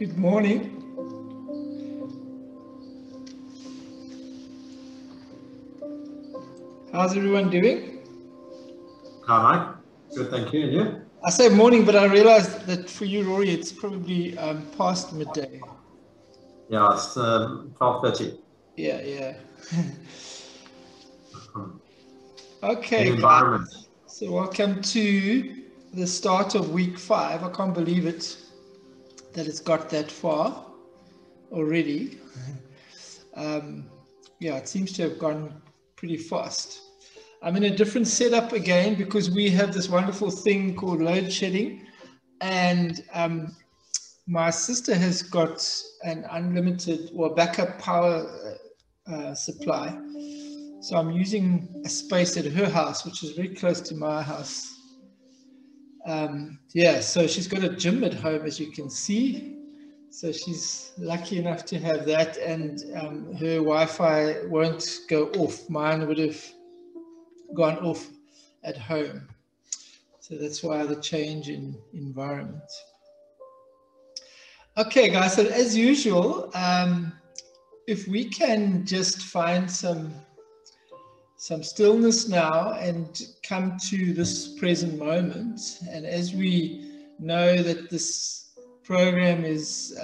Good morning. How's everyone doing? Hi, Mike. Good, thank you. And you? I say morning, but I realized that for you, Rory, it's probably past midday. Yeah, it's 12:30. Yeah. Okay, New environment. guys. So welcome to the start of week 5. I can't believe it that it's got that far already. Yeah, it seems to have gone pretty fast. I'm in a different setup again because we have this wonderful thing called load shedding, and my sister has got an unlimited or backup power supply. So I'm using a space at her house, which is very close to my house. Yeah, so she's got a gym at home, as you can see. So she's lucky enough to have that, and her Wi-Fi won't go off. Mine would have gone off at home. So that's why the change in environment. Okay, guys, so as usual, if we can just find some stillness now and come to this present moment. And as we know that this program is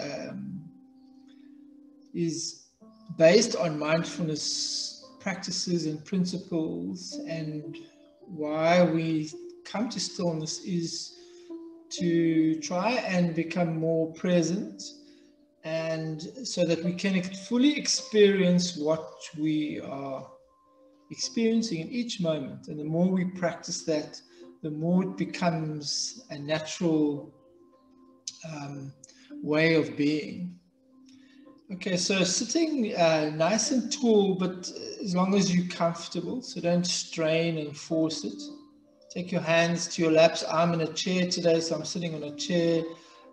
based on mindfulness practices and principles, and why we come to stillness is to try and become more present, and so that we can fully experience what we are experiencing in each moment. And the more we practice that, the more it becomes a natural way of being. Okay, so sitting nice and tall, but as long as you're comfortable, so don't strain and force it. Take your hands to your laps. I'm in a chair today, so I'm sitting on a chair.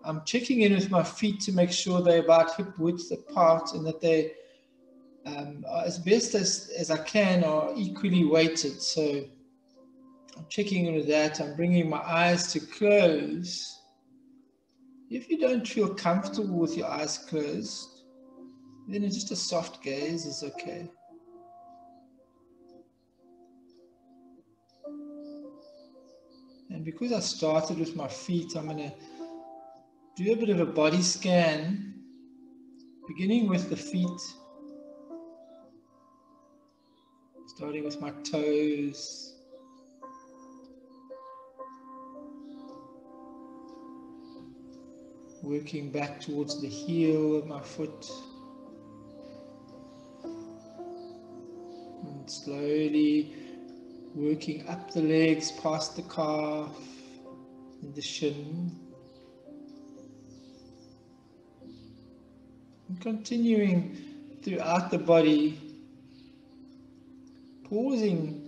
I'm checking in with my feet to make sure they're about hip width apart, and that they as best as I can are equally weighted. So I'm checking in with that. I'm bringing my eyes to close. If you don't feel comfortable with your eyes closed, then just a soft gaze is okay. And because I started with my feet, I'm going to do a bit of a body scan, beginning with the feet. Starting with my toes, working back towards the heel of my foot, and slowly working up the legs past the calf and the shin, and continuing throughout the body, pausing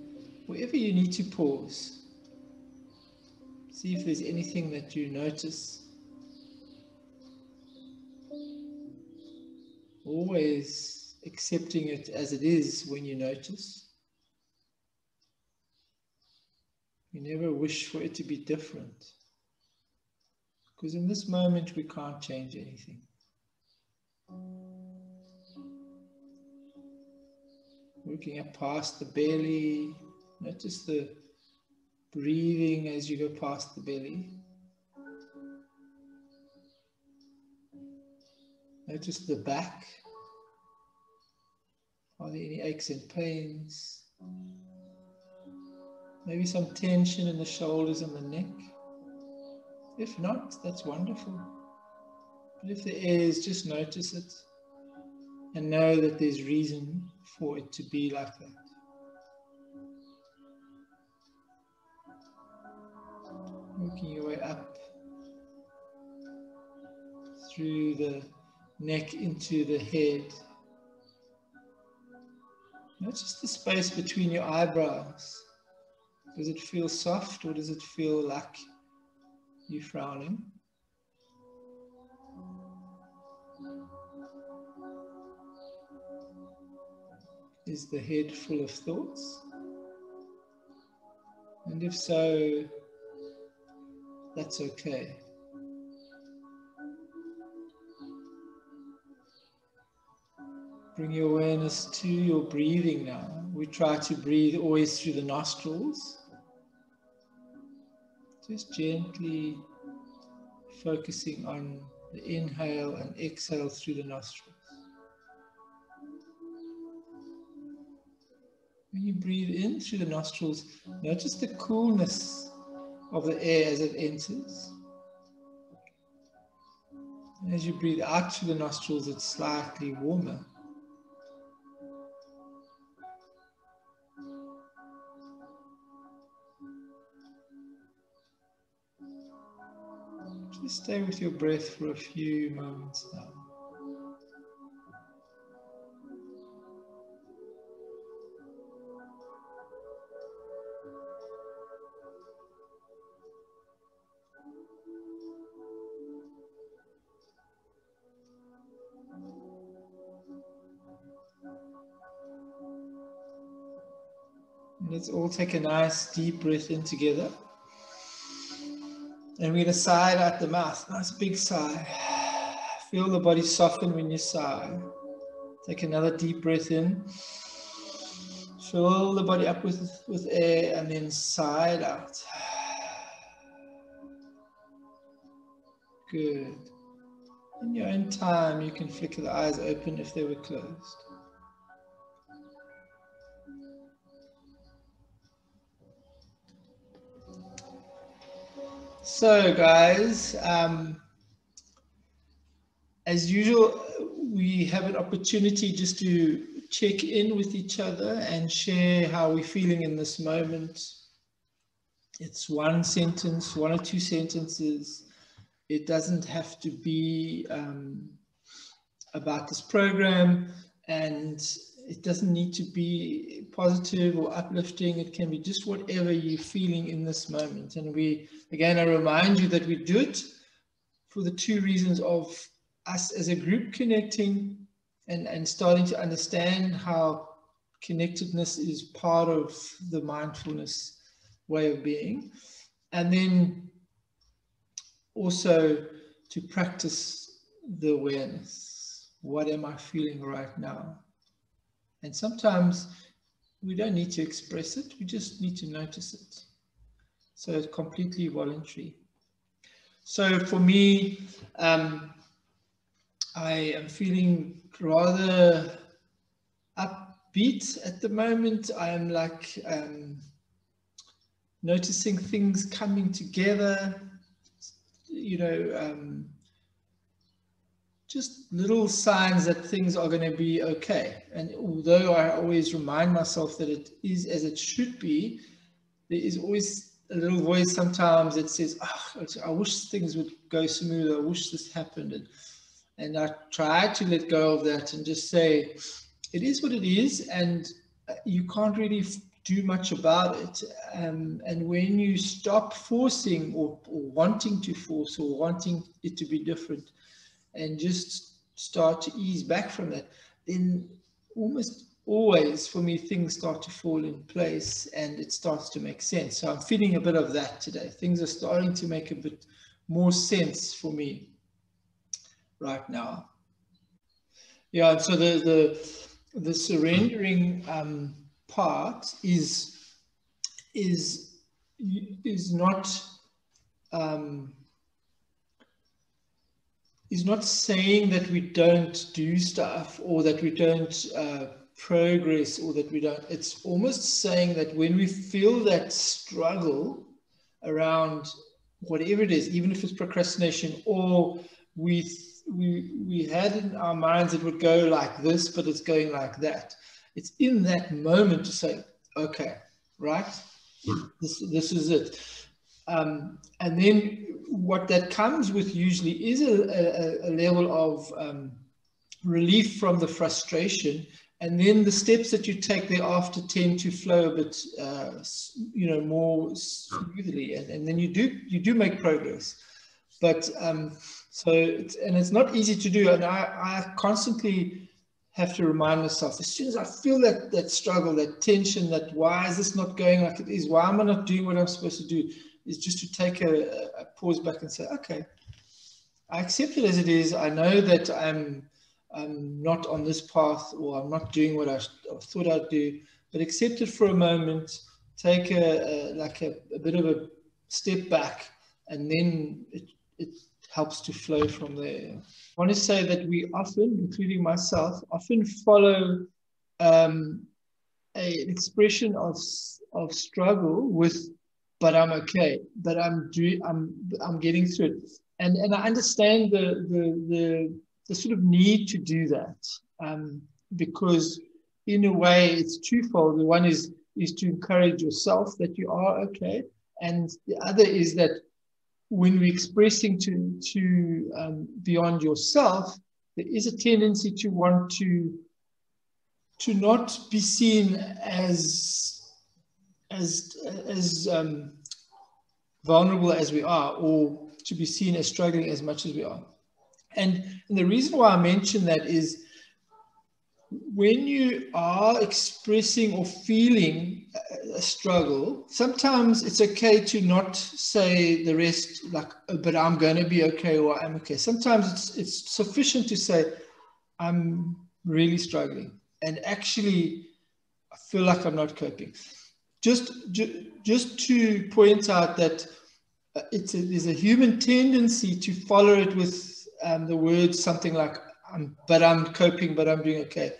wherever you need to pause. See if there's anything that you notice. Always accepting it as it is when you notice. You never wish for it to be different, because in this moment we can't change anything. Working up past the belly, notice the breathing as you go past the belly. Notice the back. Are there any aches and pains? Maybe some tension in the shoulders and the neck. If not, that's wonderful. But if there is, just notice it and know that there's reason for it to be like that. Working your way up through the neck into the head. Not just the space between your eyebrows. Does it feel soft or does it feel like you're frowning? Is the head full of thoughts? And if so, that's okay. Bring your awareness to your breathing now. We try to breathe always through the nostrils. Just gently focusing on the inhale and exhale through the nostrils. When you breathe in through the nostrils, notice the coolness of the air as it enters. And as you breathe out through the nostrils, it's slightly warmer. Just stay with your breath for a few moments now. Let's all take a nice deep breath in together. And we're going to sigh out the mouth. Nice big sigh. Feel the body soften when you sigh. Take another deep breath in. Fill the body up with air and then sigh it out. Good. In your own time, you can flicker the eyes open if they were closed. So guys, as usual, we have an opportunity just to check in with each other and share how we're feeling in this moment. It's one sentence, one or two sentences. It doesn't have to be about this program, and it doesn't need to be positive or uplifting. It can be just whatever you're feeling in this moment. And I remind you that we do it for the two reasons of us as a group connecting and starting to understand how connectedness is part of the mindfulness way of being. And then also to practice the awareness. What am I feeling right now? And sometimes we don't need to express it, we just need to notice it. So it's completely voluntary. So for me, I am feeling rather upbeat at the moment. I am like noticing things coming together, just little signs that things are going to be okay. And although I always remind myself that it is as it should be, there is always a little voice sometimes that says, oh, I wish things would go smoother, I wish this happened. And I try to let go of that and just say, it is what it is, and you can't really do much about it. And when you stop forcing or wanting to force or wanting it to be different, and just start to ease back from that, then almost always for me things start to fall in place and it starts to make sense. So I'm feeling a bit of that today. Things are starting to make a bit more sense for me right now. Yeah, and so the surrendering part is not saying that we don't do stuff or that we don't progress or that we don't. It's almost saying that when we feel that struggle around whatever it is, even if it's procrastination, or we had in our minds it would go like this, but it's going like that. It's in that moment to say, okay, right, this is it. And then what that comes with usually is a level of relief from the frustration, and then the steps that you take thereafter tend to flow a bit, more smoothly, and then you do make progress. But so it's not easy to do, and I constantly have to remind myself, as soon as I feel that struggle, that tension, that why is this not going like it is, why am I not doing what I'm supposed to do, is just to take a pause back and say, okay, I accept it as it is. I know that I'm not on this path, or I'm not doing what I thought I'd do, but accept it for a moment, take a bit of a step back, and then it helps to flow from there. I want to say that we often, including myself, follow an expression of struggle with, but I'm okay, but I'm getting through it, and I understand the sort of need to do that, because in a way it's twofold. The one is to encourage yourself that you are okay, and the other is that when we're expressing to beyond yourself, there is a tendency to want to not be seen as vulnerable as we are, or to be seen as struggling as much as we are. And the reason why I mention that is, when you are expressing or feeling a struggle, sometimes it's okay to not say the rest, like, oh, but I'm going to be okay, or I'm okay. Sometimes it's sufficient to say, I'm really struggling, and actually I feel like I'm not coping. Just to point out that there's a human tendency to follow it with the words something like, but I'm coping, but I'm doing okay.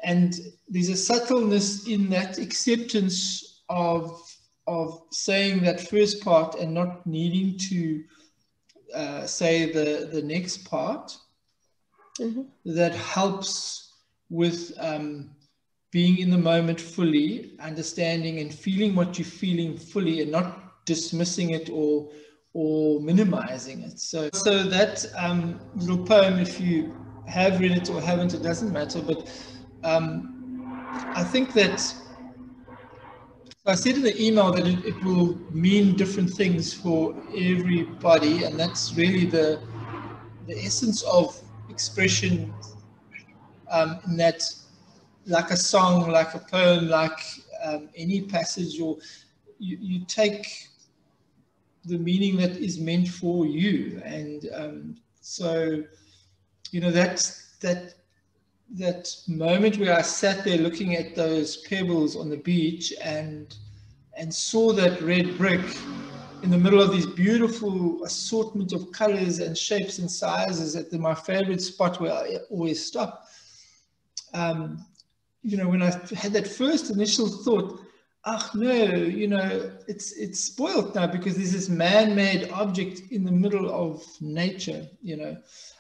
And there's a subtleness in that acceptance of saying that first part and not needing to say the next part, that helps with being in the moment fully, understanding and feeling what you're feeling fully, and not dismissing it or minimizing it. So that little poem, if you have read it or haven't, it doesn't matter. But I think that I said in the email that it will mean different things for everybody, and that's really the essence of expression, in that, like a song, like a poem, like any passage, or you take the meaning that is meant for you. And so, that moment where I sat there looking at those pebbles on the beach and saw that red brick in the middle of these beautiful assortment of colors and shapes and sizes at my favorite spot where I always stop. When I had that first initial thought, oh no, it's spoiled now because there's this man-made object in the middle of nature,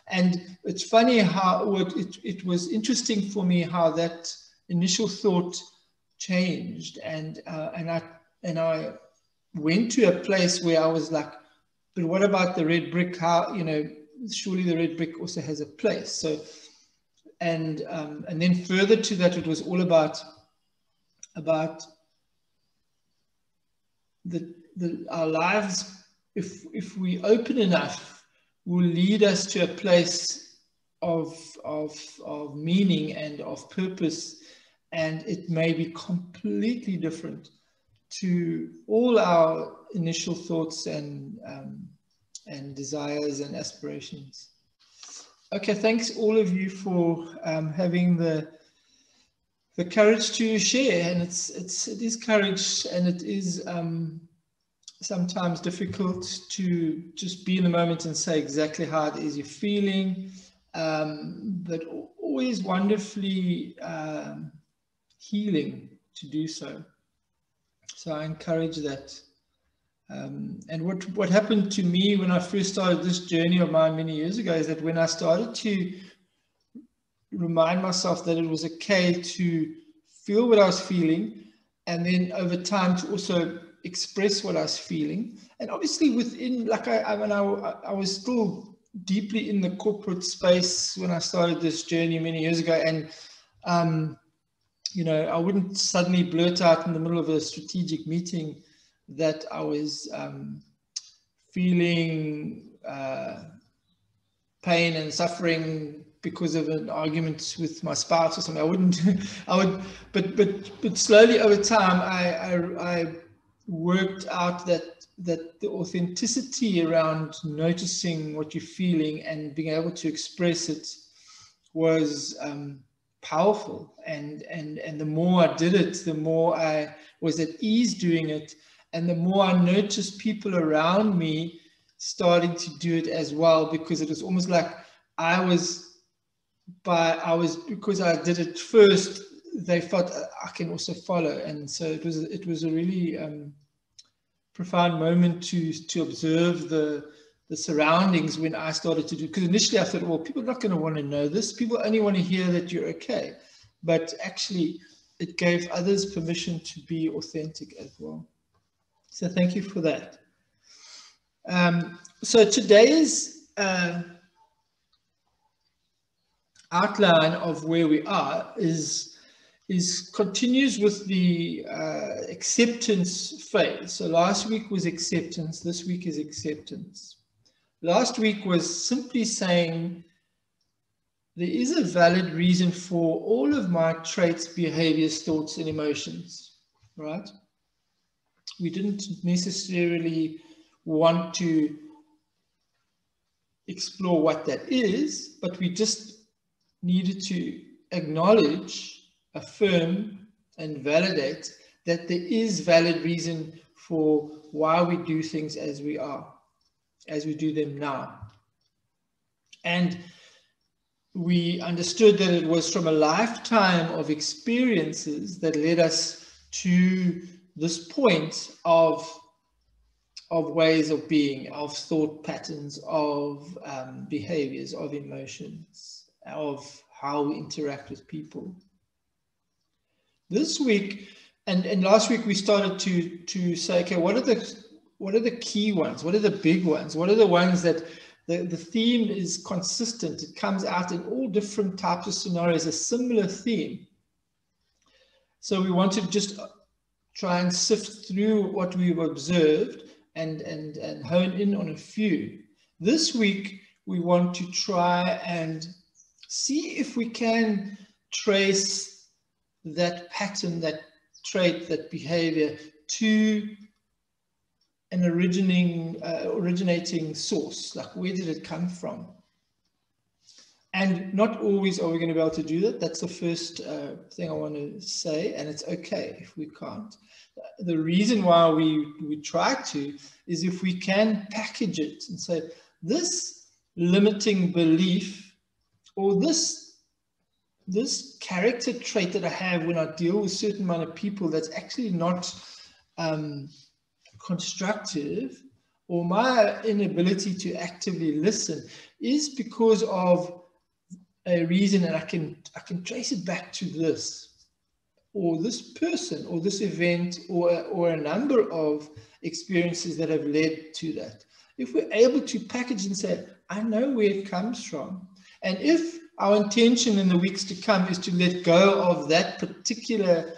And it's funny how it was interesting for me how that initial thought changed, and I went to a place where I was like, but what about the red brick? How, surely the red brick also has a place. So, and then further to that, it was all about our lives, if we open enough, will lead us to a place of meaning and of purpose, and it may be completely different to all our initial thoughts and desires and aspirations. Okay, thanks all of you for having the courage to share, and it is courage, and it is sometimes difficult to just be in the moment and say exactly how it is you're feeling, but always wonderfully healing to do so. So I encourage that. And what happened to me when I first started this journey of mine many years ago is that when I started to remind myself that it was okay to feel what I was feeling, and then over time to also express what I was feeling. And obviously within, like I was still deeply in the corporate space when I started this journey many years ago, and you know, I wouldn't suddenly blurt out in the middle of a strategic meeting that I was feeling pain and suffering because of an argument with my spouse or something. I wouldn't. I would, but slowly over time, I worked out that the authenticity around noticing what you're feeling and being able to express it was powerful. And the more I did it, the more I was at ease doing it, and the more I noticed people around me starting to do it as well, because it was almost like because I did it first, they felt I can also follow. And so it was a really profound moment to observe the surroundings when I started to do, because initially I thought, well, people are not going to want to know this. People only want to hear that you're okay. But actually it gave others permission to be authentic as well. So thank you for that. So today's outline of where we are continues with the acceptance phase. So last week was acceptance. This week is acceptance. Last week was simply saying there is a valid reason for all of my traits, behaviors, thoughts, and emotions, right? We didn't necessarily want to explore what that is, but we just needed to acknowledge, affirm, and validate that there is valid reason for why we do things as we do them now. And we understood that it was from a lifetime of experiences that led us to this point of ways of being, of thought patterns, of behaviors, of emotions, of how we interact with people. This week and last week we started to say, okay, what are the key ones? What are the big ones? What are the ones that the theme is consistent? It comes out in all different types of scenarios, a similar theme. So we want to just try and sift through what we've observed and hone in on a few. This week, we want to try and see if we can trace that pattern, that trait, that behavior to an originating source. Like, where did it come from? And not always are we going to be able to do that. That's the first thing I want to say, and it's okay if we can't. The reason why we try to is if we can package it and say, this limiting belief or this character trait that I have when I deal with a certain amount of people that's actually not constructive, or my inability to actively listen is because of a reason, and I can trace it back to this, or this person, or this event, or a number of experiences that have led to that. If we're able to package and say, I know where it comes from, and if our intention in the weeks to come is to let go of that particular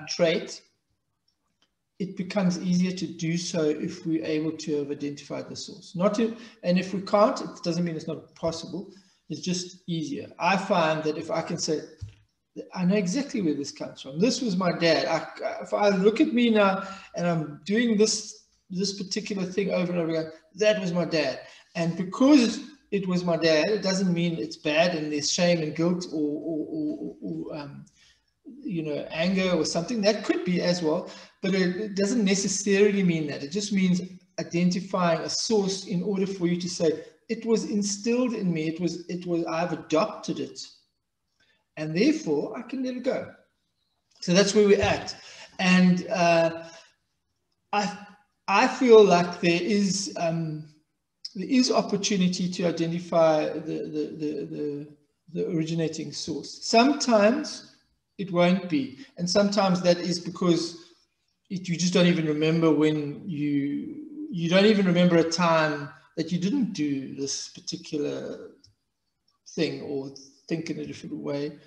trait, it becomes easier to do so if we're able to have identified the source. And if we can't, it doesn't mean it's not possible. It's just easier. I find that if I can say, I know exactly where this comes from. This was my dad. If I look at me now and I'm doing this particular thing over and over again, that was my dad. And because it was my dad, it doesn't mean it's bad and there's shame and guilt or anger or something. That could be as well, but it doesn't necessarily mean that. It just means identifying a source in order for you to say, it was instilled in me. I've adopted it, and therefore I can let it go. So that's where we're at. And I feel like there is opportunity to identify the originating source. Sometimes it won't be. And sometimes that is because you just don't even remember when you don't even remember a time that you didn't do this particular thing or think in a different way.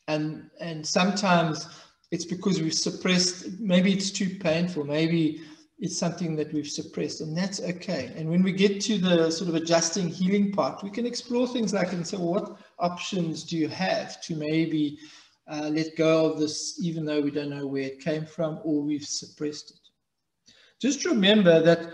And sometimes it's because we've suppressed, maybe it's too painful, maybe it's something that we've suppressed, and that's okay. And when we get to the sort of adjusting healing part, we can explore things like and say, well, what options do you have to maybe let go of this, even though we don't know where it came from or we've suppressed it. Just remember that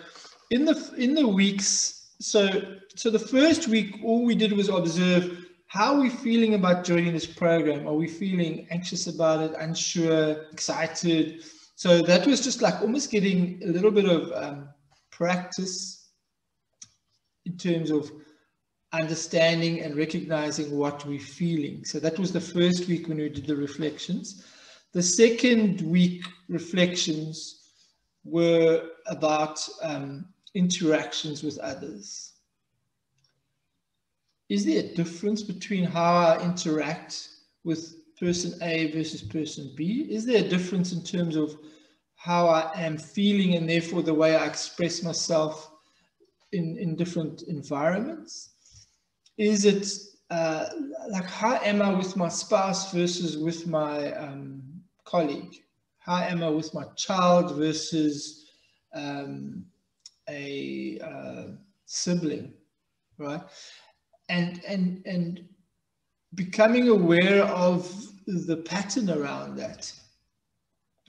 in the weeks, so the first week, all we did was observe, how are we feeling about joining this program? Are we feeling anxious about it, unsure, excited? So that was just like almost getting a little bit of practice in terms of understanding and recognizing what we're feeling. So that was the first week when we did the reflections. The second week reflections were about interactions with others. Is there a difference between how I interact with person A versus person B? Is there a difference in terms of how I am feeling and therefore the way I express myself in different environments? Is it like, how am I with my spouse versus with my colleague? How am I with my child versus a sibling, right? And becoming aware of the pattern around that.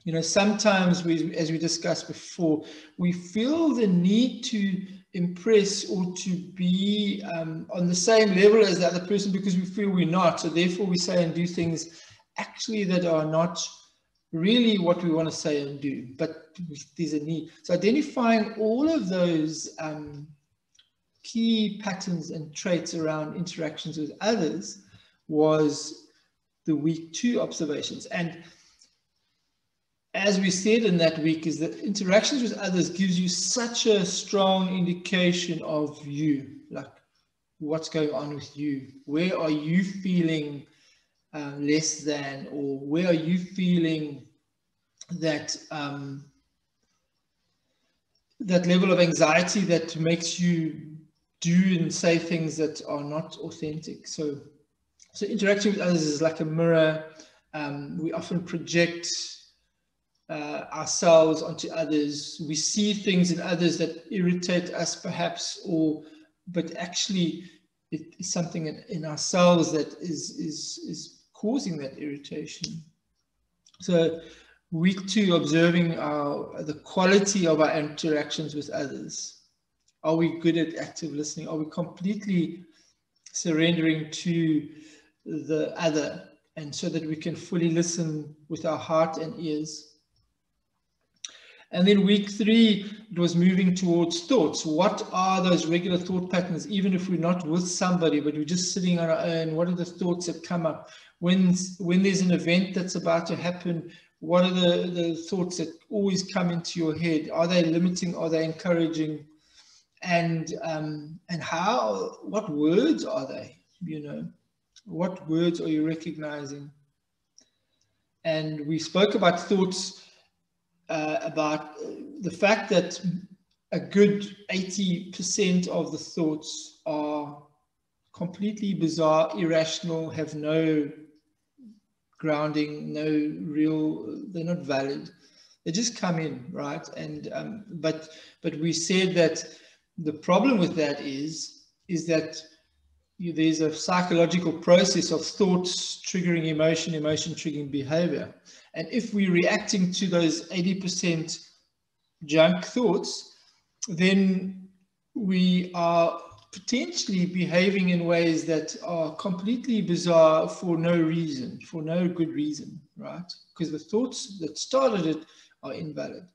You know, sometimes as we discussed before, we feel the need to impress or to be on the same level as the other person because we feel we're not. So therefore we say and do things actually that are not really what we want to say and do, but there's a need. So identifying all of those key patterns and traits around interactions with others was the week 2 observations. And as we said in that week, is that interactions with others gives you such a strong indication of you, like what's going on with you. Where are you feeling less than, or where are you feeling that that level of anxiety that makes you do and say things that are not authentic. So interacting with others is like a mirror. We often project ourselves onto others. We see things in others that irritate us perhaps, but actually it is something in ourselves that is causing that irritation. So week 2, observing the quality of our interactions with others. Are we good at active listening? Are we completely surrendering to the other, and so that we can fully listen with our heart and ears? And then week 3, it was moving towards thoughts. What are those regular thought patterns, even if we're not with somebody, but we're just sitting on our own? What are the thoughts that come up? When there's an event that's about to happen, what are the thoughts that always come into your head? Are they limiting? Are they encouraging? And what words are they? You know, what words are you recognizing? And we spoke about thoughts, about the fact that a good 80% of the thoughts are completely bizarre, irrational, have no grounding, no real, they're not valid. They just come in, right? And but we said that the problem with that is that there's a psychological process of thoughts triggering emotion, emotion triggering behavior. And if we're reacting to those 80% junk thoughts, then we are potentially behaving in ways that are completely bizarre for no reason, for no good reason, right? Because the thoughts that started it are invalid.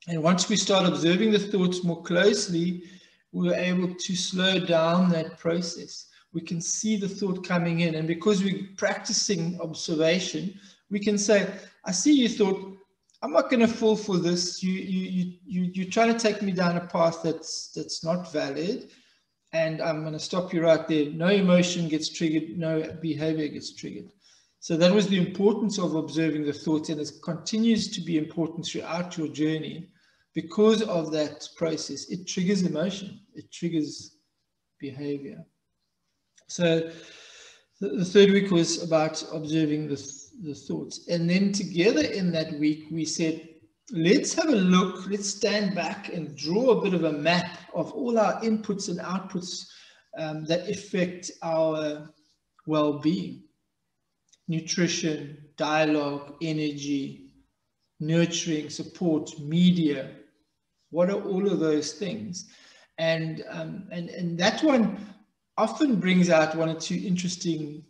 And once we start observing the thoughts more closely, we're able to slow down that process. We can see the thought coming in, and because we're practicing observation, we can say, I see you thought, I'm not going to fall for this. You're trying to take me down a path that's not valid, and I'm going to stop you right there. No emotion gets triggered, no behavior gets triggered. So that was the importance of observing the thoughts, and it continues to be important throughout your journey because of that process. It triggers emotion, it triggers behavior. So the third week was about observing the thoughts. And then together in that week, we said, let's have a look, let's stand back and draw a bit of a map of all our inputs and outputs that affect our well-being. Nutrition, dialogue, energy, nurturing, support, media. What are all of those things? And that one often brings out one or two interesting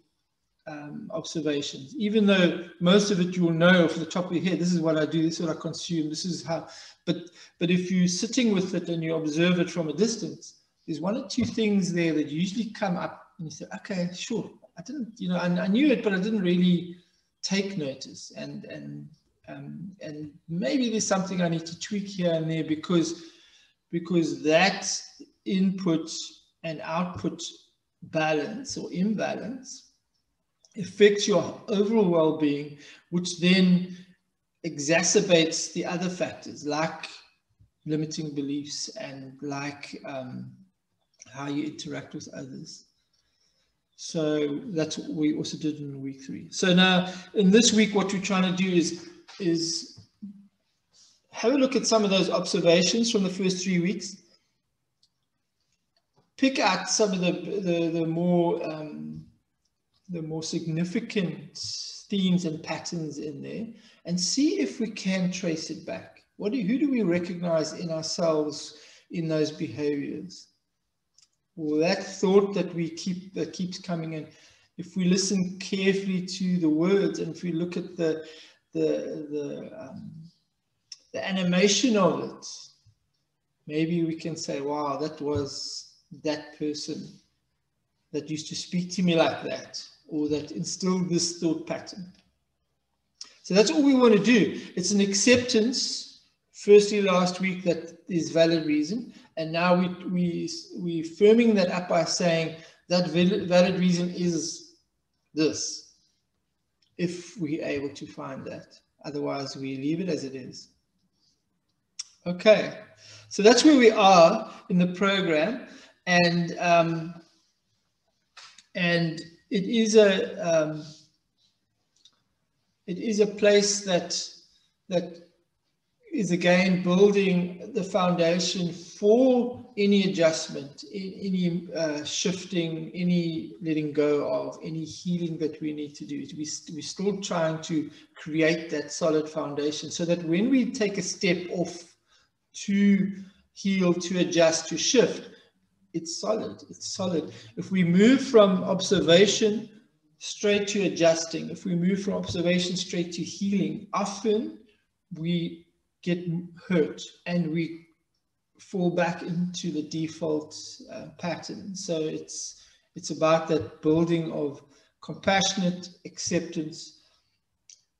observations, even though most of it you will know off the top of your head, this is what I do, this is what I consume, this is how, but if you're sitting with it and you observe it from a distance, there's one or two things there that usually come up and you say, okay, sure, I didn't, you know, I knew it, but I didn't really take notice, and maybe there's something I need to tweak here and there, because that input and output balance or imbalance affects your overall well-being, which then exacerbates the other factors like limiting beliefs and like how you interact with others. So that's what we also did in week 3. So now in this week, what we're trying to do is have a look at some of those observations from the first 3 weeks. Pick out some of the more significant themes and patterns in there, and see if we can trace it back. Who do we recognize in ourselves in those behaviors? Or that thought that keeps coming in. If we listen carefully to the words, and if we look at the animation of it, maybe we can say, wow, that was that person that used to speak to me like that, or that instilled this thought pattern. So that's all we want to do. It's an acceptance. Firstly, last week, that is valid reason. And now we're firming that up by saying that valid reason is this, if we're able to find that. Otherwise, we leave it as it is. Okay, so that's where we are in the program. And it is a place that is again building the foundation for any adjustment, any shifting, any letting go of, any healing that we need to do. We're still trying to create that solid foundation so that when we take a step off to heal, to adjust, to shift, it's solid. It's solid. If we move from observation straight to adjusting, if we move from observation straight to healing, often we get hurt and we fall back into the default pattern. So it's about that building of compassionate acceptance,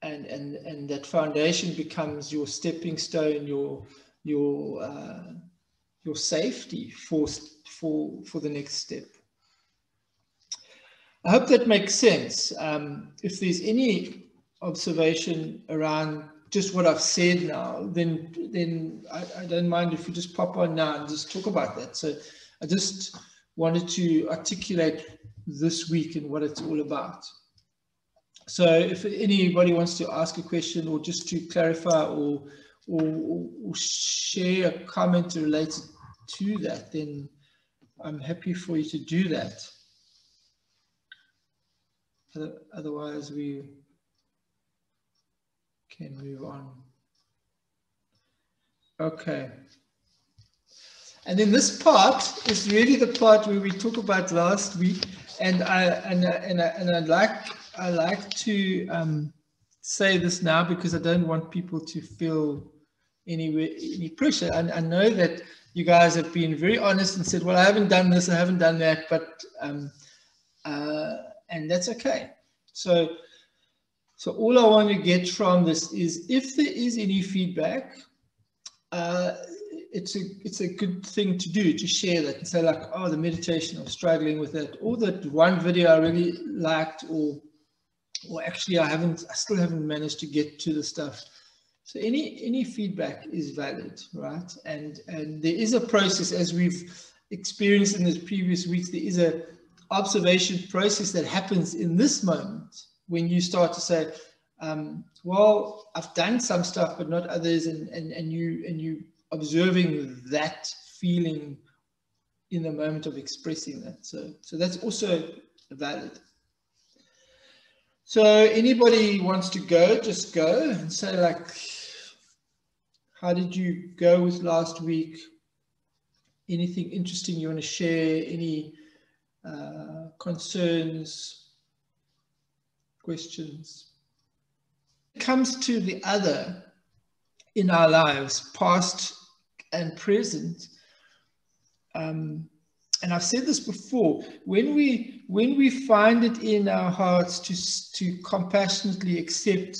and that foundation becomes your stepping stone, your safety for the next step. I hope that makes sense. If there's any observation around just what I've said now, then I don't mind if we just pop on now and just talk about that. So I just wanted to articulate this week and what it's all about. So if anybody wants to ask a question or just to clarify or share a comment related to that, then I'm happy for you to do that. Otherwise, we can move on. Okay. And then this part is really the part where we talked about last week, and I like to say this now because I don't want people to feel any pressure. I know that you guys have been very honest and said, well, I haven't done this, I haven't done that, but and that's okay. So all I want to get from this is, if there is any feedback, it's a good thing to do, to share that and say, like, oh, the meditation, I'm struggling with that, or that one video I really liked, or or actually I still haven't managed to get to the stuff. So any feedback is valid, right? And there is a process, as we've experienced in the previous weeks. There is a observation process that happens in this moment when you start to say, well, I've done some stuff but not others, and you observing that feeling in the moment of expressing that. So that's also valid. So anybody wants to go, just go and say, like, how did you go with last week? Anything interesting you want to share? Any concerns, questions? It comes to the other in our lives, past and present. And I've said this before, when we find it in our hearts to compassionately accept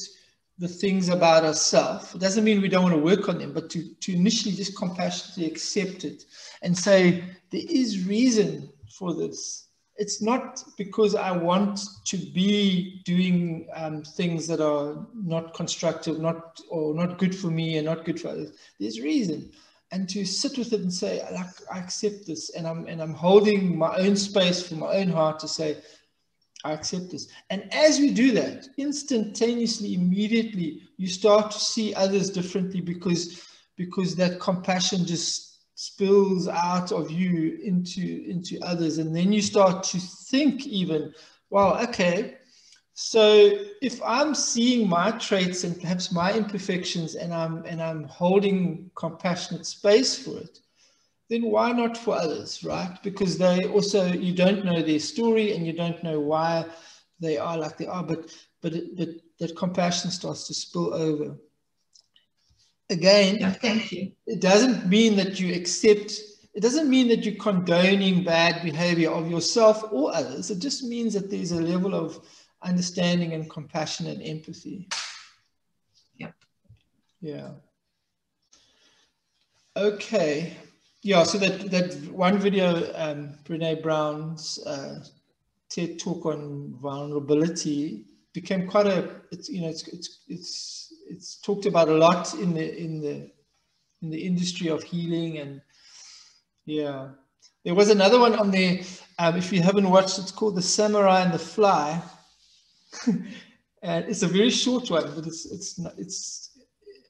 the things about ourselves, it doesn't mean we don't want to work on them, but to initially just compassionately accept it and say, there is reason for this. It's not because I want to be doing things that are not constructive, not good for me and not good for others. There's reason. And to sit with it and say, I accept this, and I'm holding my own space for my own heart to say, I accept this. And as we do that, instantaneously, immediately, you start to see others differently, because that compassion just spills out of you into others. And then you start to think even, wow, okay, so if I'm seeing my traits and perhaps my imperfections, and I'm holding compassionate space for it, then why not for others, right? Because they also, you don't know their story and you don't know why they are like they are, but that compassion starts to spill over. Again, yeah, thank you. It doesn't mean that you accept, it doesn't mean that you're condoning bad behavior of yourself or others. It just means that there's a level of understanding and compassion and empathy. Yeah. Okay. Yeah, so that one video, Brene Brown's TED talk on vulnerability, became quite it's talked about a lot in the industry of healing. And yeah, there was another one on there, if you haven't watched, it's called The Samurai and the Fly. And it's a very short one, but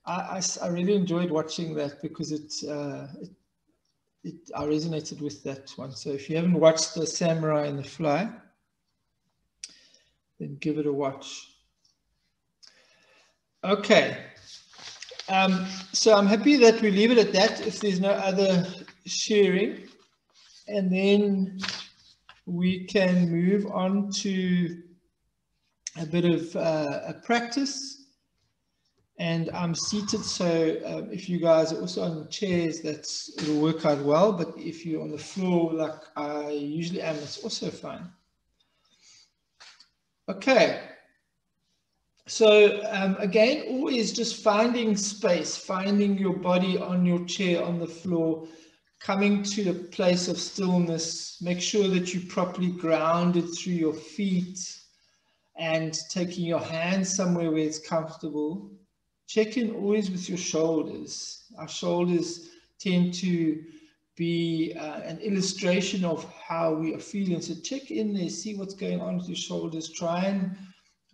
I really enjoyed watching that, because I resonated with that one. So if you haven't watched The Samurai and the Fly, then give it a watch. Okay. So I'm happy that we leave it at that, if there's no other sharing. And then we can move on to a bit of a practice. And I'm seated, so if you guys are also on chairs, it'll work out well. But if you're on the floor, like I usually am, it's also fine. Okay. So again, always just finding space, finding your body on your chair, on the floor, coming to a place of stillness. Make sure that you're properly grounded through your feet, and taking your hands somewhere where it's comfortable. Check in always with your shoulders. Our shoulders tend to be an illustration of how we are feeling. So check in there, see what's going on with your shoulders. Try and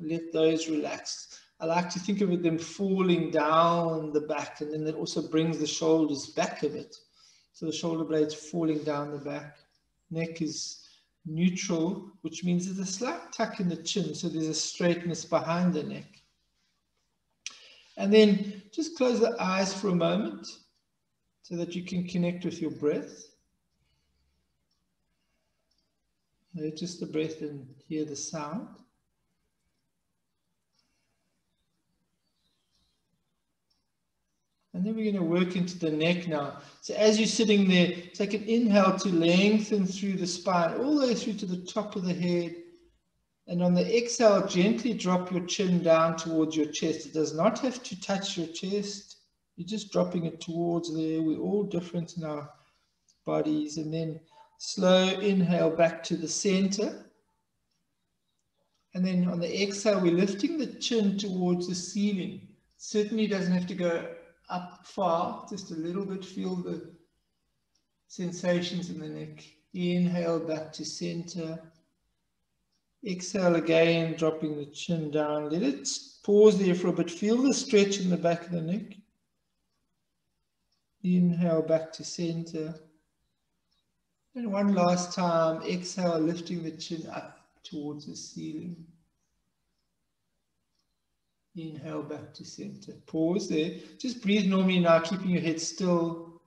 let those relax. I like to think of them falling down the back, and then that also brings the shoulders back a bit. So the shoulder blades falling down the back. Neck is neutral, which means there's a slight tuck in the chin, so there's a straightness behind the neck. And then just close the eyes for a moment so that you can connect with your breath. Notice the breath and hear the sound. And then we're going to work into the neck now. So as you're sitting there, take an inhale to lengthen through the spine, all the way through to the top of the head. And on the exhale, gently drop your chin down towards your chest. It does not have to touch your chest. You're just dropping it towards there. We're all different in our bodies. And then slow inhale back to the center. And then on the exhale, we're lifting the chin towards the ceiling. Certainly doesn't have to go up far, just a little bit. Feel the sensations in the neck. Inhale back to center. Exhale again, dropping the chin down. Let it pause there for a bit. Feel the stretch in the back of the neck. Inhale back to center. And one last time, exhale, lifting the chin up towards the ceiling. Inhale back to center. Pause there. Just breathe normally now, keeping your head still.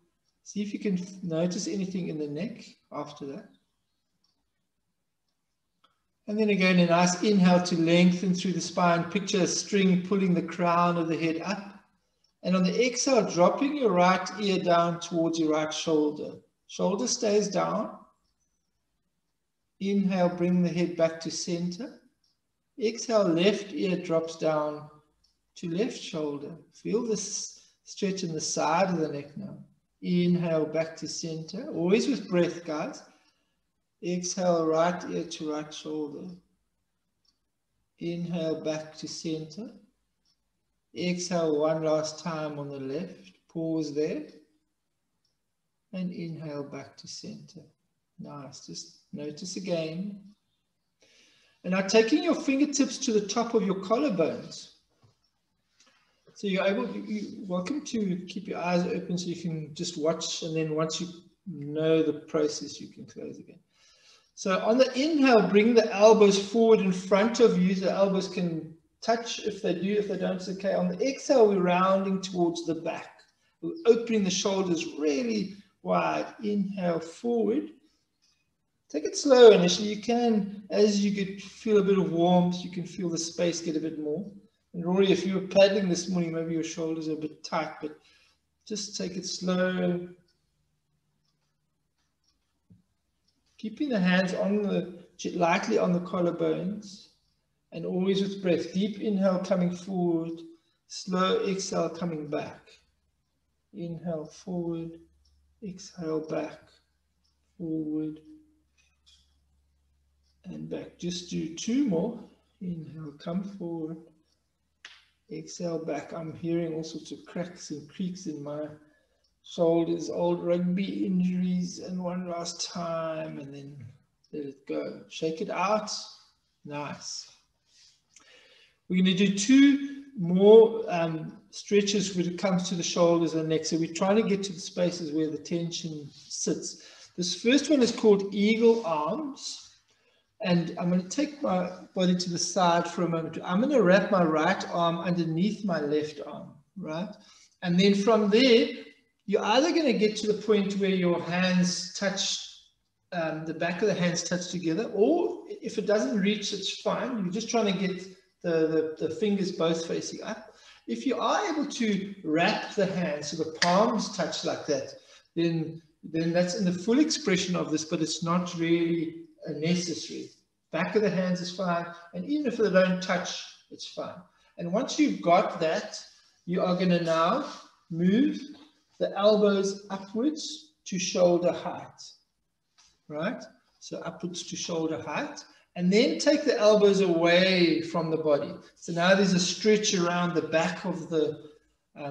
See if you can notice anything in the neck after that. And then again, a nice inhale to lengthen through the spine. Picture a string pulling the crown of the head up. And on the exhale, dropping your right ear down towards your right shoulder. Shoulder stays down. Inhale, bring the head back to center. Exhale, left ear drops down to left shoulder. Feel this stretch in the side of the neck now. Inhale, back to center. Always with breath, guys. Exhale, right ear to right shoulder. Inhale, back to center. Exhale one last time on the left. Pause there. And inhale back to center. Nice. Just notice again. And now taking your fingertips to the top of your collarbones. So you're welcome to keep your eyes open so you can just watch, and then once you know the process, you can close again. So on the inhale, bring the elbows forward in front of you. The elbows can touch if they do, if they don't, it's okay. On the exhale, we're rounding towards the back. We're opening the shoulders really wide. Inhale forward. Take it slow initially. You can, as you feel a bit of warmth, you can feel the space get a bit more. And Rory, if you were paddling this morning, maybe your shoulders are a bit tight, but just take it slow. Keeping the hands on lightly on the collarbones, and always with breath. Deep inhale coming forward, slow exhale coming back. Inhale forward, exhale back, forward, and back. Just do two more. Inhale, come forward. Exhale back. I'm hearing all sorts of cracks and creaks in my shoulders, old rugby injuries. And one last time, and then let it go. Shake it out. Nice. We're going to do two more stretches when it comes to the shoulders and neck. So we're trying to get to the spaces where the tension sits. This first one is called eagle arms. And I'm going to take my body to the side for a moment. I'm going to wrap my right arm underneath my left arm, right? And then from there, you're either going to get to the point where your hands touch, the back of the hands touch together, or if it doesn't reach, it's fine. You're just trying to get the fingers both facing up. If you are able to wrap the hands so the palms touch like that, then that's in the full expression of this, but it's not really necessary. Back of the hands is fine, and even if they don't touch, it's fine. And once you've got that, you are going to now move the elbows upwards to shoulder height, right? So upwards to shoulder height, and then take the elbows away from the body. So now there's a stretch around the back of the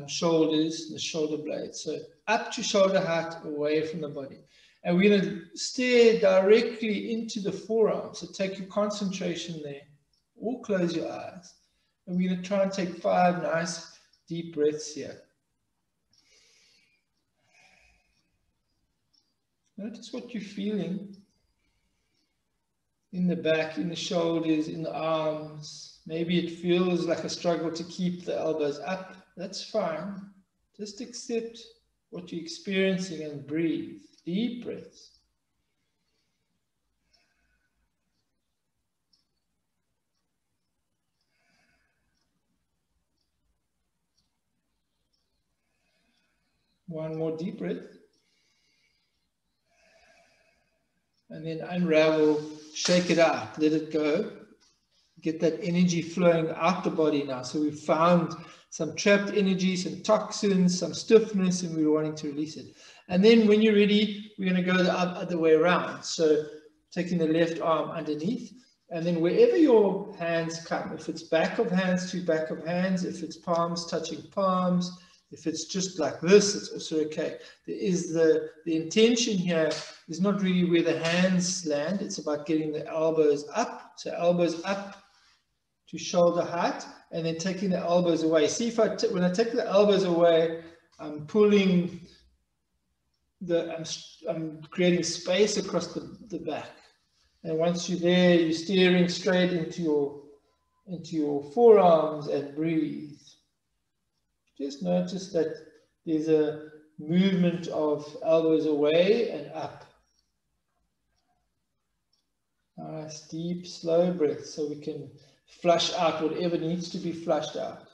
shoulders, the shoulder blades. So up to shoulder height, away from the body. And we're going to stare directly into the forearm. So take your concentration there, or close your eyes. And we're going to try and take 5 nice deep breaths here. Notice what you're feeling in the back, in the shoulders, in the arms. Maybe it feels like a struggle to keep the elbows up. That's fine. Just accept what you're experiencing and breathe. Deep breaths. One more deep breath. And then unravel, shake it out, let it go. Get that energy flowing out the body now. So we've found some trapped energy, some toxins, some stiffness, and we're wanting to release it. And then when you're ready, we're going to go the other way around. So taking the left arm underneath, And then wherever your hands come, if it's back of hands to back of hands, if it's palms touching palms, if it's just like this, it's also okay. There is the intention here is not really where the hands land. It's about getting the elbows up. So elbows up to shoulder height, and then taking the elbows away. See, if when I take the elbows away, I'm pulling I'm creating space across the back. And once you're there, you're steering straight into your forearms and breathe. Just notice that there's a movement of elbows away and up. Nice, deep, slow breath so we can flush out whatever needs to be flushed out.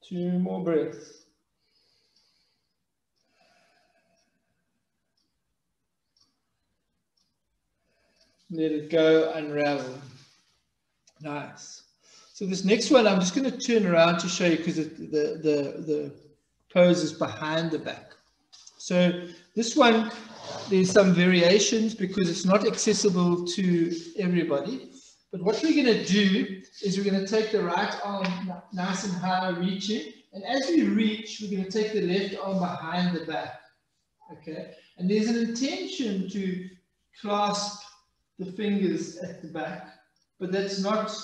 Two more breaths. Let it go, unravel. Nice. So this next one, I'm just going to turn around to show you because the pose is behind the back. So this one, there's some variations because it's not accessible to everybody. But what we're going to do is we're going to take the right arm nice and high, reaching. And as we reach, we're going to take the left arm behind the back. Okay? And there's an intention to clasp the fingers at the back, but that's not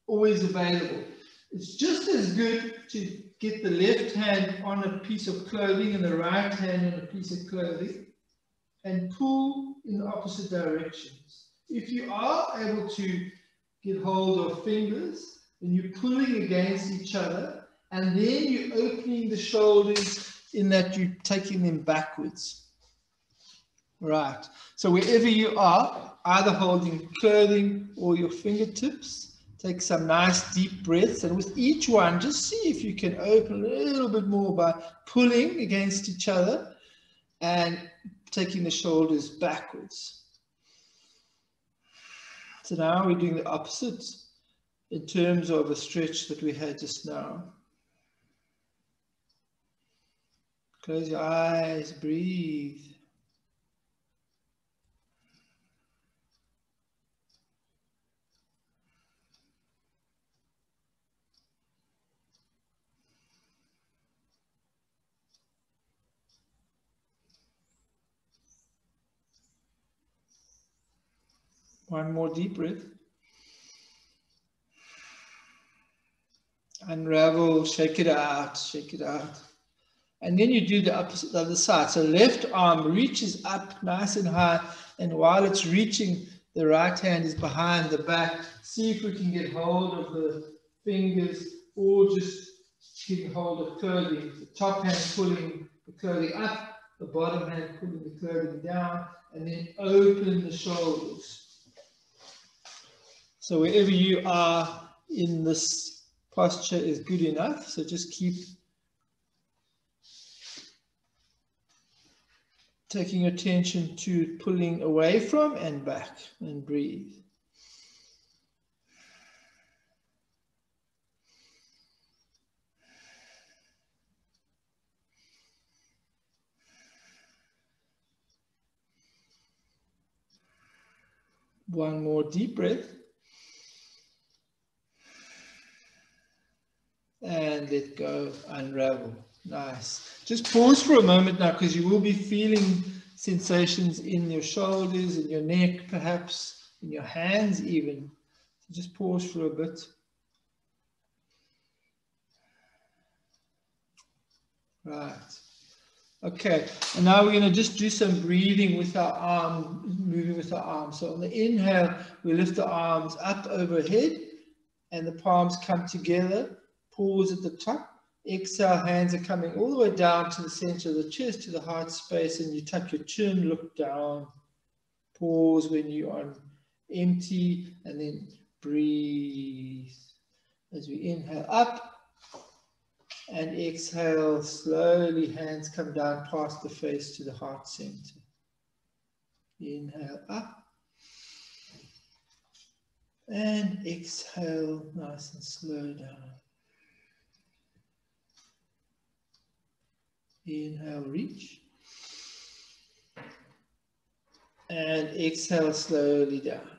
always available. It's just as good to get the left hand on a piece of clothing and the right hand on a piece of clothing and pull in the opposite directions. If you are able to get hold of fingers, then you're pulling against each other, and then you're opening the shoulders in that you're taking them backwards. Right. So wherever you are, either holding clothing or your fingertips, take some nice deep breaths, and with each one, just see if you can open a little bit more by pulling against each other and taking the shoulders backwards. So now we're doing the opposite in terms of a stretch that we had just now. Close your eyes, breathe. One more deep breath. Unravel, shake it out, shake it out. And then you do the opposite, the other side. So left arm reaches up nice and high, and while it's reaching, the right hand is behind the back. See if we can get hold of the fingers or just get hold of clothing. The top hand pulling the clothing up, the bottom hand pulling the clothing down, and then open the shoulders. So wherever you are in this posture is good enough. So just keep taking attention to pulling away from and back, and breathe. One more deep breath. And let go, unravel. Nice. Just pause for a moment now, because you will be feeling sensations in your shoulders, in your neck, perhaps in your hands even. So just pause for a bit. Right. Okay. And now we're going to just do some breathing with our arm, moving with our arms. So on the inhale, we lift the arms up overhead and the palms come together. Pause at the top. Exhale, hands are coming all the way down to the center of the chest, to the heart space, and you tuck your chin, look down. Pause when you're on empty, and then breathe. As we inhale up and exhale, slowly hands come down past the face to the heart center. Inhale up. And exhale, nice and slow down. Inhale, reach. And exhale slowly down.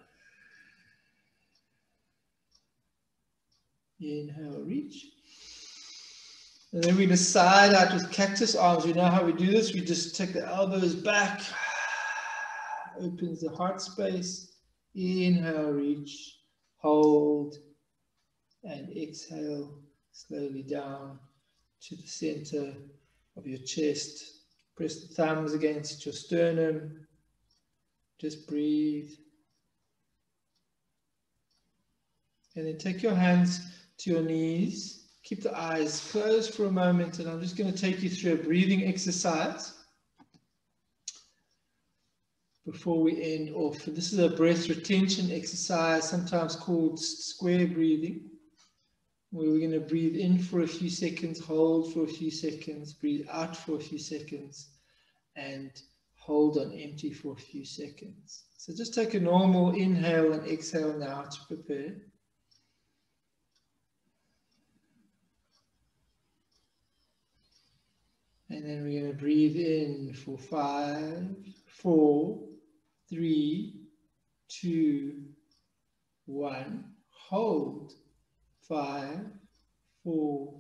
Inhale, reach. And then we're going to side out with cactus arms. We know how we do this. We just take the elbows back. Opens the heart space. Inhale, reach. Hold. And exhale slowly down to the center of your chest. Press the thumbs against your sternum. Just breathe. And then take your hands to your knees. Keep the eyes closed for a moment, and I'm just going to take you through a breathing exercise before we end off. This is a breath retention exercise, sometimes called square breathing, where we're going to breathe in for a few seconds, hold for a few seconds, breathe out for a few seconds, and hold on empty for a few seconds. So just take a normal inhale and exhale now to prepare. And then we're going to breathe in for 5, 4, 3, 2, 1. Hold. 5, 4,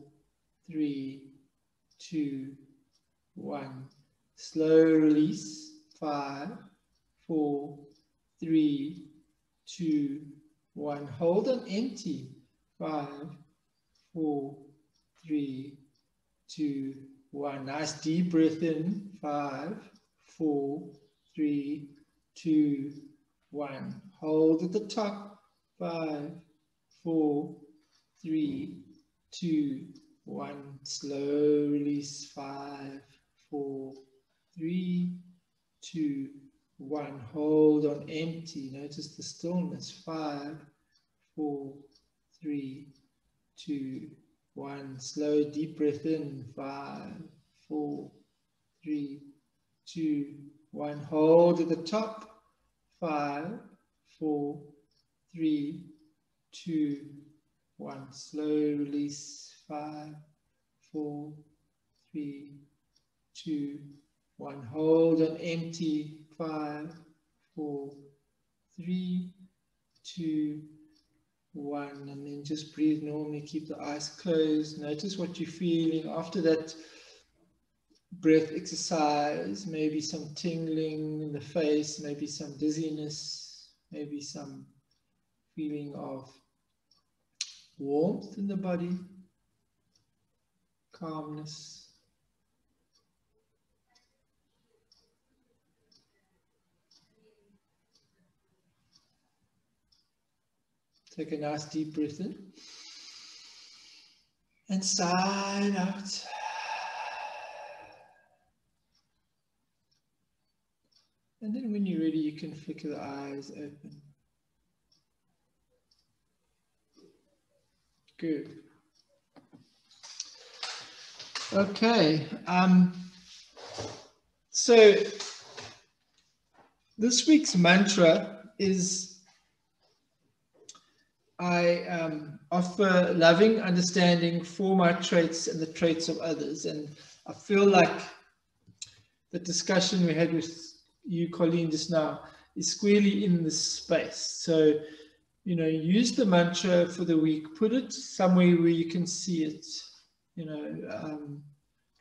3, 2, 1. Slow release. 5, 4, 3, 2, 1. Hold on empty. 5, 4, 3, 2, 1. Nice deep breath in. 5, 4, 3, 2, 1. Hold at the top. 5, 4, 3, 2, 1. Slow release. 5, 4, 3, 2, 1. Hold on empty. Notice the stillness. 5, 4, 3, 2, 1. Slow deep breath in. 5, 4, 3, 2, 1. Hold at the top. 5, 4, 3, 2, 1. Slow release. 5, 4, 3, 2, 1. Hold on empty. 5, 4, 3, 2, 1. And then just breathe normally. Keep the eyes closed. Notice what you're feeling after that breath exercise. Maybe some tingling in the face, maybe some dizziness, maybe some feeling of warmth in the body, calmness. Take a nice deep breath in and sigh out. And then when you're ready, you can flicker the eyes open. Good. Okay. So this week's mantra is I offer loving understanding for my traits and the traits of others. And I feel like the discussion we had with you, Colleen, just now is squarely in this space. So, you know, use the mantra for the week, put it somewhere where you can see it, you know,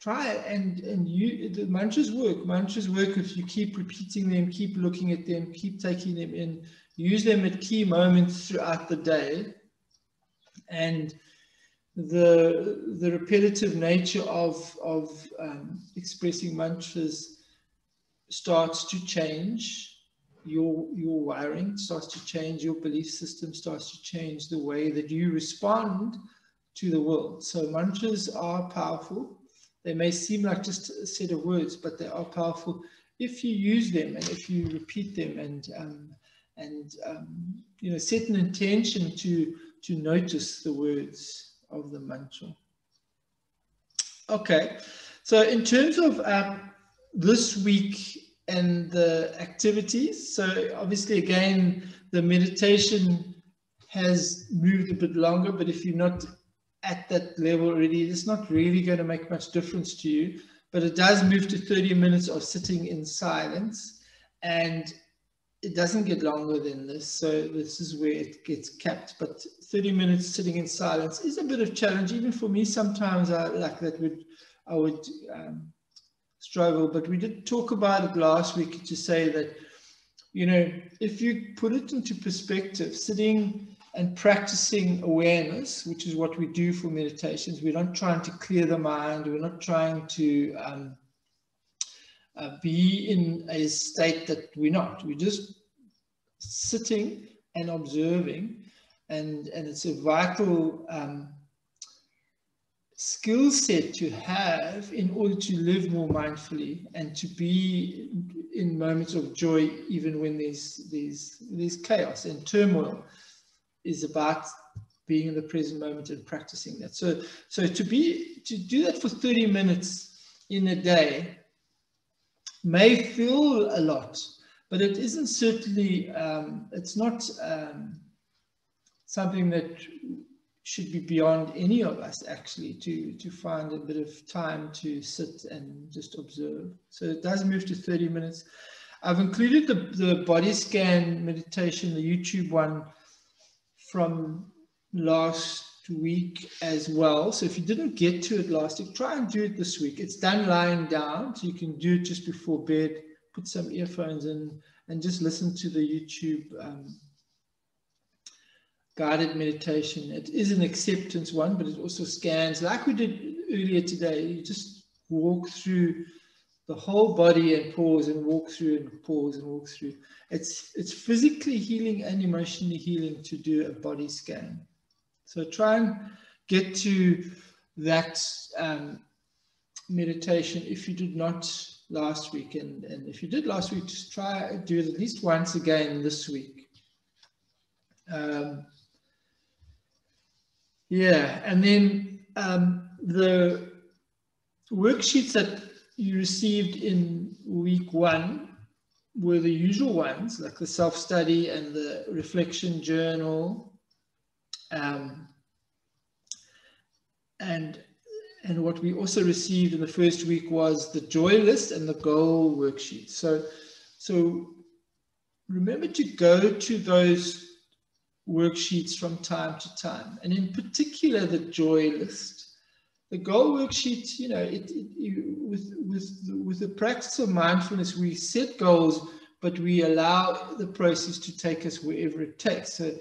try it and you, the mantras work. Mantras work if you keep repeating them, keep looking at them, keep taking them in, use them at key moments throughout the day. And the repetitive nature of expressing mantras starts to change your wiring, starts to change your belief system, starts to change the way that you respond to the world. So mantras are powerful. They may seem like just a set of words, but they are powerful if you use them and if you repeat them and you know, set an intention to notice the words of the mantra. Okay, so in terms of this week and the activities, so obviously again the meditation has moved a bit longer, but if you're not at that level already, it's not really going to make much difference to you. But it does move to 30 minutes of sitting in silence, and it doesn't get longer than this. So this is where it gets capped. But 30 minutes sitting in silence is a bit of challenge. Even for me, sometimes I would struggle. But we did talk about it last week to say that, you know, if you put it into perspective, sitting and practicing awareness, which is what we do for meditations, we're not trying to clear the mind. We're not trying to be in a state that we're not. We're just sitting and observing, and it's a vital skill set to have in order to live more mindfully and to be in moments of joy, even when there's chaos and turmoil. Is about being in the present moment and practicing that. So to do that for 30 minutes in a day may feel a lot, but it isn't certainly, it's not something that should be beyond any of us, actually, to find a bit of time to sit and just observe. So it does move to 30 minutes. I've included the body scan meditation, the YouTube one, from last week as well. So if you didn't get to it last week, try and do it this week. It's done lying down, so you can do it just before bed, put some earphones in and just listen to the YouTube guided meditation. It is an acceptance one, but it also scans, like we did earlier today. You just walk through the whole body and pause and walk through and pause and walk through. It's physically healing and emotionally healing to do a body scan. So try and get to that meditation if you did not last week. And if you did last week, just try do it at least once again this week. Yeah, and then the worksheets that you received in week 1 were the usual ones, like the self-study and the reflection journal, and what we also received in the first week was the joy list and the goal worksheet. So remember to go to those worksheets from time to time, and in particular the joy list. The goal worksheet, you know, with the practice of mindfulness, we set goals, but we allow the process to take us wherever it takes. So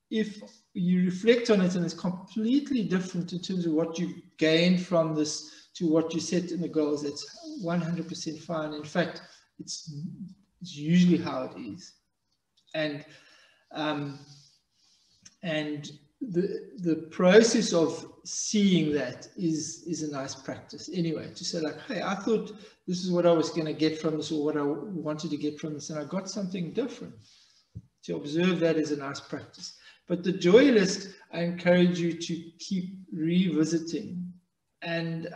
if you reflect on it and it's completely different in terms of what you gained from this to what you set in the goals, that's 100% fine. In fact, it's usually how it is. And the process of seeing that is a nice practice anyway, to say like, hey, I thought this is what I was going to get from this, or what I wanted to get from this, and I got something different. To observe that is a nice practice. But the joy list, I encourage you to keep revisiting and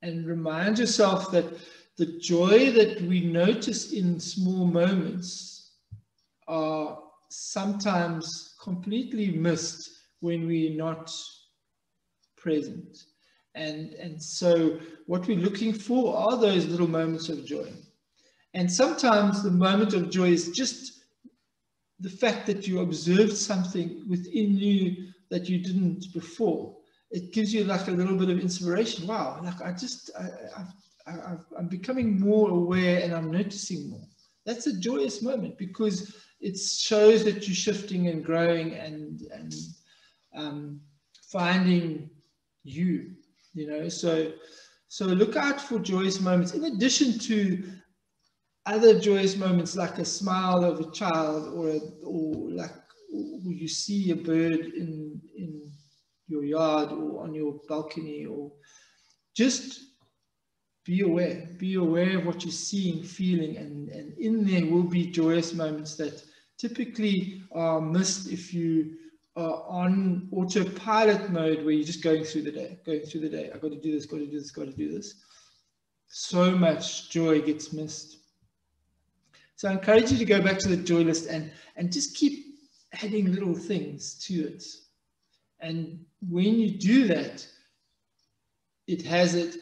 remind yourself that the joy that we notice in small moments are sometimes completely missed when we're not present. And so what we're looking for are those little moments of joy. And sometimes the moment of joy is just the fact that you observed something within you that you didn't before. It gives you like a little bit of inspiration. Wow, like I'm becoming more aware and I'm noticing more. That's a joyous moment because it shows that you're shifting and growing and finding you know. So look out for joyous moments in addition to other joyous moments, like a smile of a child, or like you see a bird in your yard or on your balcony, or just be aware of what you're seeing, feeling, and in there will be joyous moments that typically are missed if you are on autopilot mode, where you're just going through the day. I got to do this, got to do this. So much joy gets missed. So I encourage you to go back to the joy list and just keep adding little things to it. And when you do that, it has a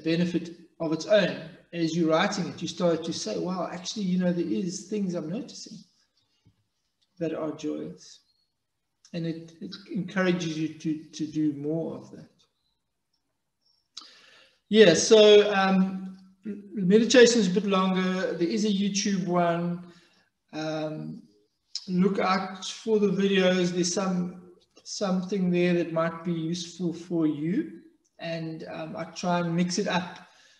benefit of its own. As you're writing it, you start to say, wow, actually, you know, there is things I'm noticing that are joyous. And it encourages you to do more of that. Yeah, so meditation is a bit longer. There is a YouTube one. Look out for the videos. There's something there that might be useful for you. And I try and mix it up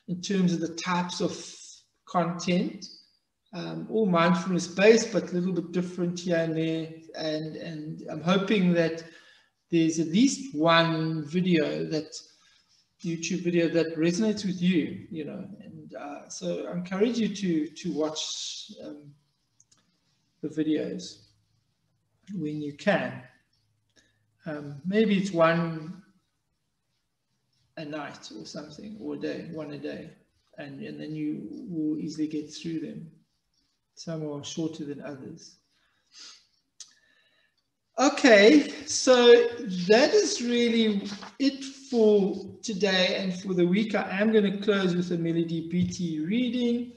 in terms of the types of content. All mindfulness based, but a little bit different here and there. And I'm hoping that there's at least one video, that YouTube video, that resonates with you, you know. And so I encourage you to watch the videos when you can. Maybe it's one a night or something, or a day, one a day, and then you will easily get through them. Some are shorter than others. Okay, so that is really it for today and for the week. I am going to close with a melody BT reading,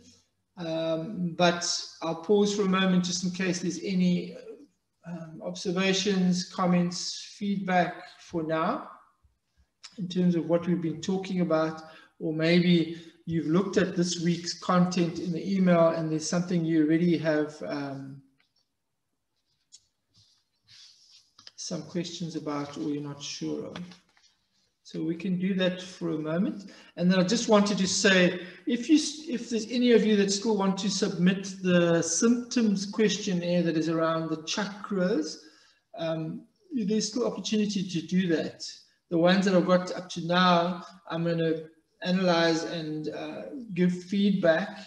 but I'll pause for a moment just in case there's any observations, comments, feedback for now in terms of what we've been talking about, or maybe you've looked at this week's content in the email and there's something you already have some questions about, or you're not sure of. So we can do that for a moment. And then I just wanted to say, if there's any of you that still want to submit the symptoms questionnaire that is around the chakras, there's still opportunity to do that. The ones that I've got up to now, I'm going to analyze and give feedback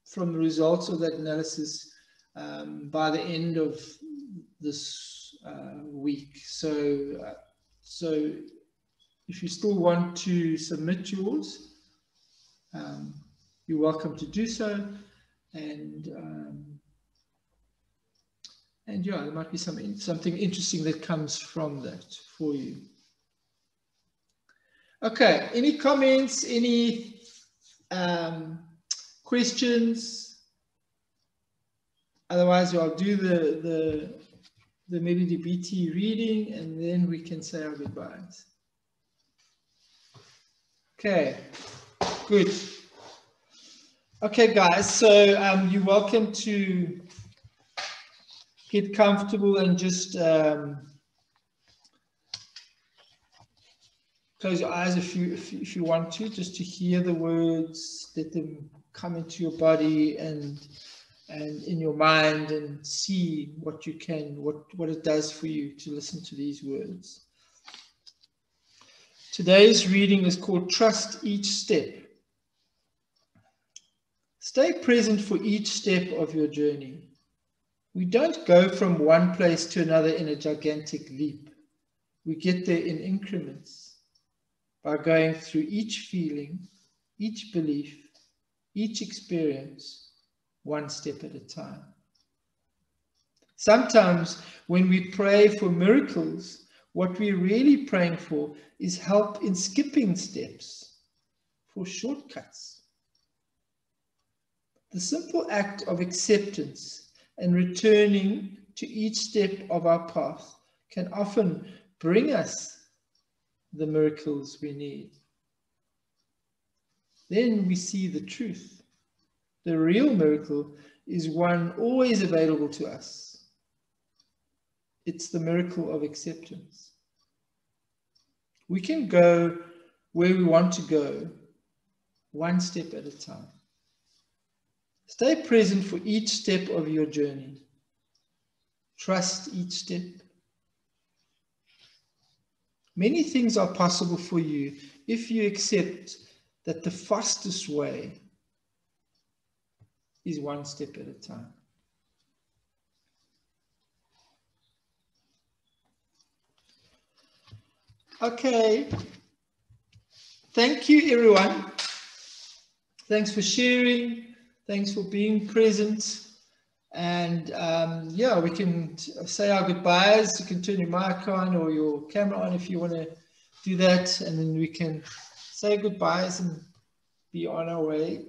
from the results of that analysis by the end of this week. So if you still want to submit yours, you're welcome to do so. And yeah, there might be something interesting that comes from that for you. Okay, any comments, any questions? Otherwise, I'll do the melody BT reading, and then we can say our goodbyes. Okay, good. Okay, guys, so you're welcome to get comfortable and just close your eyes if you want to, just to hear the words, let them come into your body and in your mind, and see what you can, what it does for you to listen to these words. Today's reading is called Trust Each Step. Stay present for each step of your journey. We don't go from one place to another in a gigantic leap. We get there in increments, by going through each feeling, each belief, each experience, one step at a time. Sometimes when we pray for miracles, what we're really praying for is help in skipping steps, for shortcuts. The simple act of acceptance and returning to each step of our path can often bring us the miracles we need. Then we see the truth. The real miracle is one always available to us. It's the miracle of acceptance. We can go where we want to go, one step at a time. Stay present for each step of your journey. Trust each step. Many things are possible for you if you accept that the fastest way is one step at a time. Okay. Thank you, everyone. Thanks for sharing. Thanks for being present. And yeah, we can say our goodbyes. You can turn your mic on or your camera on if you want to do that. And then we can say goodbyes and be on our way.